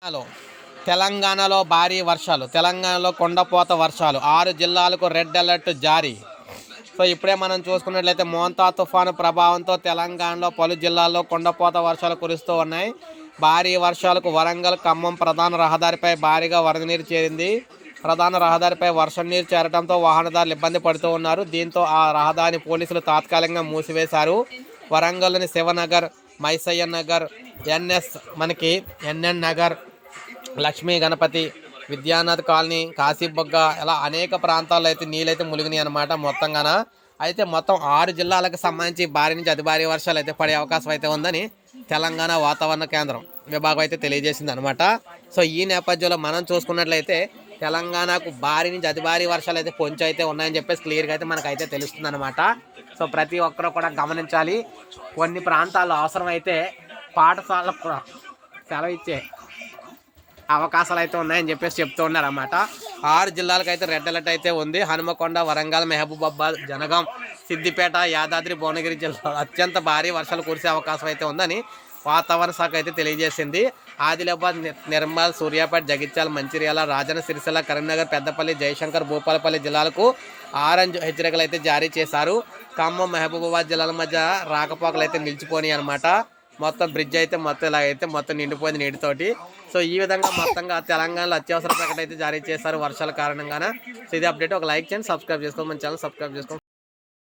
Hello. తెలంగాణలో భారీ వర్షాలు. తెలంగాణలో కొండపోత వర్షాలు. 6 జిల్లాలకు రెడ్ అలర్ట్ జారీ. సో ఇప్పుడే మనం చూసుకున్నట్లయితే మోంతా తుఫాను ప్రభావంతో తెలంగాణలో పలు జిల్లాల్లో కొండపోత వర్షాలు కురుస్తూ ఉన్నాయి. భారీ వర్షాలకు వరంగల్ ఖమ్మం ప్రధాన రహదారిపై భారీగా వరద నీరు చేరింది. ప్రధాన రహదారిపై వర్షం నీరు చేరడంతో వాహనదారులు ఇబ్బంది పడుతూ ఉన్నారు. దీంతో ఆ రహదారిని పోలీసులు తాత్కాలికంగా మూసివేశారు. వరంగల్లోని శివనగర్, మైసయ్య నగర్, ఎన్ఎన్ నగర్, లక్ష్మీ గణపతి, విద్యానాథ్ కాలనీ, కాశీబొగ్గ ఇలా అనేక ప్రాంతాల్లో అయితే నీళ్ళైతే మునిగినాయి అనమాట. మొత్తంగాన అయితే మొత్తం 6 జిల్లాలకు సంబంధించి భారీ నుంచి అతి భారీ వర్షాలు అయితే పడే అవకాశం అయితే ఉందని తెలంగాణ వాతావరణ కేంద్రం విభాగం అయితే తెలియజేసింది అనమాట. సో ఈ నేపథ్యంలో మనం చూసుకున్నట్లయితే తెలంగాణకు భారీ నుంచి అతి భారీ వర్షాలు అయితే పొంచి అయితే ఉన్నాయని చెప్పేసి క్లియర్గా అయితే మనకైతే తెలుస్తుంది అనమాట. సో ప్రతి ఒక్కరూ కూడా గమనించాలి. కొన్ని ప్రాంతాల్లో అవసరమైతే పాఠశాలకు కూడా సెలవు ఇచ్చే అవకాశాలు అయితే ఉన్నాయని చెప్పేసి చెప్తూ ఉన్నారు అన్నమాట. 6 జిల్లాలకు అయితే రెడ్ అలర్ట్ అయితే ఉంది. హనుమకొండ, వరంగల్, మహబూబాబాద్, జనగాం, సిద్దిపేట, యాదాద్రి, భువనగిరి జిల్లాలో అత్యంత భారీ వర్షాలు కురిసే అవకాశం అయితే ఉందని వాతావరణ శాఖ అయితే తెలియజేసింది. ఆదిలాబాద్, నిర్మల్, సూర్యాపేట, జగిత్యాల, మంచిర్యాల, రాజన్న సిరిసిల్ల, కరీంనగర్, పెద్దపల్లి, జయశంకర్, భూపాలపల్లి జిల్లాలకు ఆరెంజ్ హెచ్చరికలు అయితే జారీ చేశారు. ఖమ్మం, మహబూబాబాద్ జిల్లాల మధ్య రాకపోకలు అయితే నిలిచిపోయి అనమాట. మొత్తం బ్రిడ్జ్ అయితే మొత్తం నిండిపోయింది నీటితోటి. సో ఈ విధంగా మొత్తంగా తెలంగాణలో అత్యవసర ప్రకటన అయితే జారీ చేశారు వర్షాల కారణంగానే. సో ఇది అప్డేట్. ఒక లైక్ చేయండి, సబ్స్క్రైబ్ చేసుకోండి, మన ఛానల్ సబ్స్క్రైబ్ చేసుకోండి.